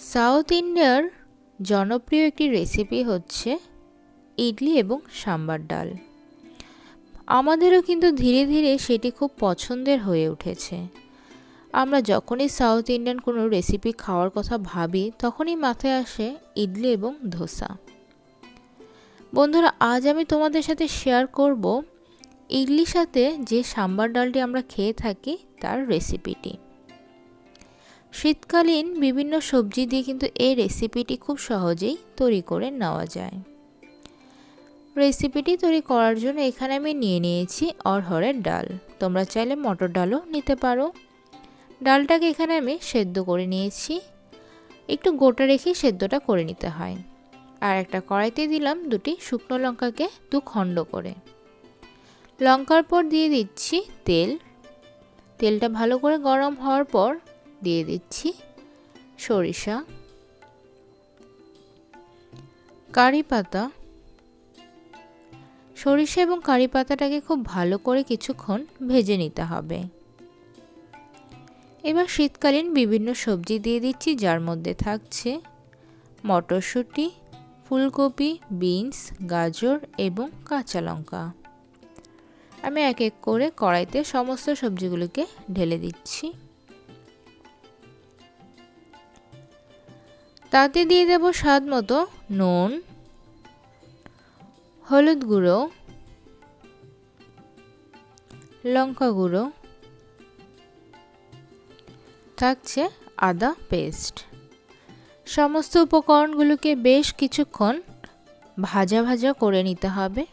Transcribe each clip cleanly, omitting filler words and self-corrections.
South ইন্ডিয়ার জনপ্রিয় একটি রেসিপি হচ্ছে ইডলি এবং সাম্বার ডাল। আমাদেরও কিন্তু ধীরে ধীরে সেটি খুব পছন্দের হয়ে উঠেছে। আমরা যখনই সাউথ ইন্ডিয়ান কোনো রেসিপি খাওয়ার কথা ভাবি তখনই মাথায় আসে ইডলি এবং ধোসা। বন্ধুরা, আজ আমি তোমাদের সাথে শেয়ার করব ইডলির সাথে যে সাম্বার ডালটি আমরা খেয়ে থাকি তার রেসিপিটি। শীতকালীন বিভিন্ন সবজি দিয়ে কিন্তু এই রেসিপিটি খুব সহজেই তৈরি করে নেওয়া যায়। রেসিপিটি তৈরি করার জন্য এখানে আমি নিয়ে নিয়েছি অড়হরের ডাল। তোমরা চাইলে মটর ডালও নিতে পারো। ডালটাকে এখানে আমি সেদ্ধ করে নিয়েছি। একটু গোটা রেখে সেদ্ধটা করে নিতে হয়। আর একটা কড়াইতে দিলাম দুটি শুকনো লঙ্কাকে দু খণ্ড করে। লঙ্কার পর দিয়ে দিচ্ছি তেল। তেলটা ভালো করে গরম হওয়ার পর দিয়ে দিচ্ছি সরিষা, কারি পাতা। সরিষা এবং কারি পাতাটাকে খুব ভালো করে কিছুক্ষণ ভেজে নিতে হবে। এবার শীতকালীন বিভিন্ন সবজি দিয়ে দিচ্ছি, যার মধ্যে থাকছে মটরশুঁটি, ফুলকপি, বিনস, গাজর এবং কাঁচা লঙ্কা। আমি এক এক করে কড়াইতে সমস্ত সবজিগুলোকে ঢেলে দিচ্ছি। তাতে দিয়ে দেব স্বাদ মতো নুন, হলুদ গুঁড়ো, লঙ্কা গুঁড়ো, থাকছে আদা পেস্ট। সমস্ত উপকরণগুলোকে বেশ কিছুক্ষণ ভাজা ভাজা করে নিতে হবে।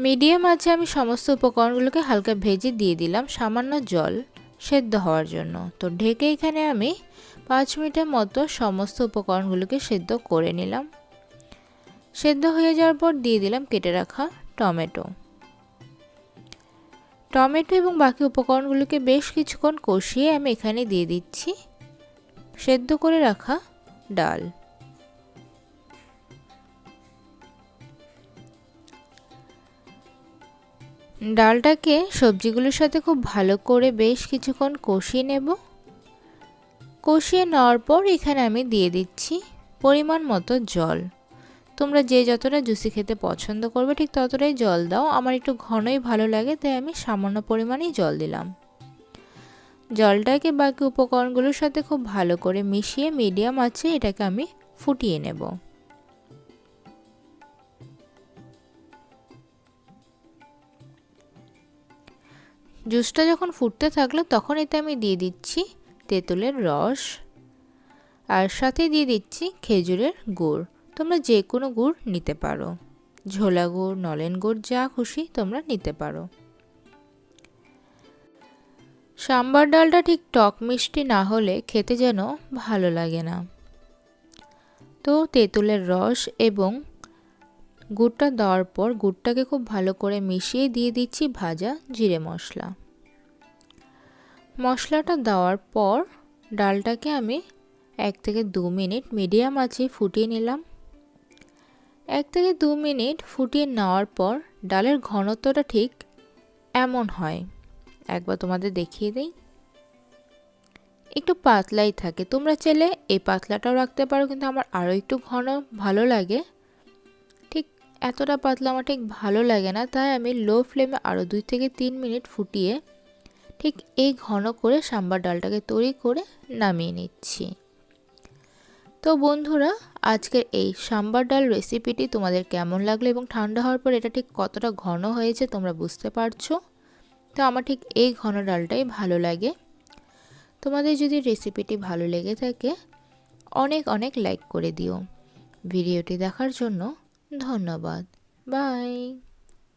মিডিয়াম আঁচে আমি সমস্ত উপকরণগুলোকে হালকা ভেজে দিয়ে দিলাম সামান্য জল সেদ্ধ হওয়ার জন্য। তো ঢেকে এখানে আমি 5 মিনিটের মতো সমস্ত উপকরণগুলোকে সেদ্ধ করে নিলাম। সেদ্ধ হয়ে যাওয়ার পর দিয়ে দিলাম কেটে রাখা টমেটো। টমেটো এবং বাকি উপকরণগুলোকে বেশ কিছুক্ষণ কষিয়ে আমি এখানে দিয়ে দিচ্ছি সেদ্ধ করে রাখা ডাল। ডালটাকে সবজিগুলোর সাথে খুব ভালো করে বেশ কিছুক্ষণ কষিয়ে নেব। কষিয়ে নেওয়ার পর এখানে আমি দিয়ে দিচ্ছি পরিমাণ মতো জল। তোমরা যে যতটা জুসি খেতে পছন্দ করবে ঠিক ততটাই জল দাও। আমার একটু ঘনই ভালো লাগে, তাই আমি সামান্য পরিমাণেই জল দিলাম। জলটাকে বাকি উপকরণগুলোর সাথে খুব ভালো করে মিশিয়ে মিডিয়াম আঁচে এটাকে আমি ফুটিয়ে নেব। জুসটা যখন ফুটতে থাকলো তখন এতে আমি দিয়ে দিচ্ছি তেঁতুলের রস, আর সাথে দিয়ে দিচ্ছি খেজুরের গুড়। তোমরা যে কোনো গুড় নিতে পারো, ঝোলা গুড়, নলেন গুড়, যা খুশি তোমরা নিতে পারো। সাম্বার ডালটা ঠিক টক মিষ্টি না হলে খেতে যেন ভালো লাগে না। তো তেঁতুলের রস এবং গুড়টা দেওয়ার পর গুড়টাকে খুব ভালো করে মিশিয়ে দিয়ে দিচ্ছি ভাজা জিরে মশলা। মশলাটা দেওয়ার পর ডালটাকে আমি 1 থেকে 2 মিনিট মিডিয়াম আঁচে ফুটিয়ে নিলাম। 1 থেকে 2 মিনিট ফুটিয়ে নেওয়ার পর ডালের ঘনত্বটা ঠিক এমন হয়, একবার তোমাদের দেখিয়ে দেই। একটু পাতলাই থাকে, তোমরা চাইলে এই পাতলাটাও রাখতে পারো, কিন্তু আমার আরও একটু ঘন ভালো লাগে। ঠিক এতটা পাতলা আমার ঠিক ভালো লাগে না, তাই আমি লো ফ্লেমে আরও 2 থেকে 3 মিনিট ফুটিয়ে ঠিক এই ঘন করে সাম্বার ডালটাকে তৈরি করে নামিয়ে নিচ্ছি। তো বন্ধুরা, আজকের এই সাম্বার ডাল রেসিপিটি তোমাদের কেমন লাগলো এবং ঠান্ডা হওয়ার পর এটা ঠিক কতটা ঘন হয়েছে তোমরা বুঝতে পারছো। তো আমার ঠিক এই ঘন ডালটাই ভালো লাগে। তোমাদের যদি রেসিপিটি ভালো লেগে থাকে অনেক অনেক লাইক করে দিও। ভিডিওটি দেখার জন্য ধন্যবাদ। বাই।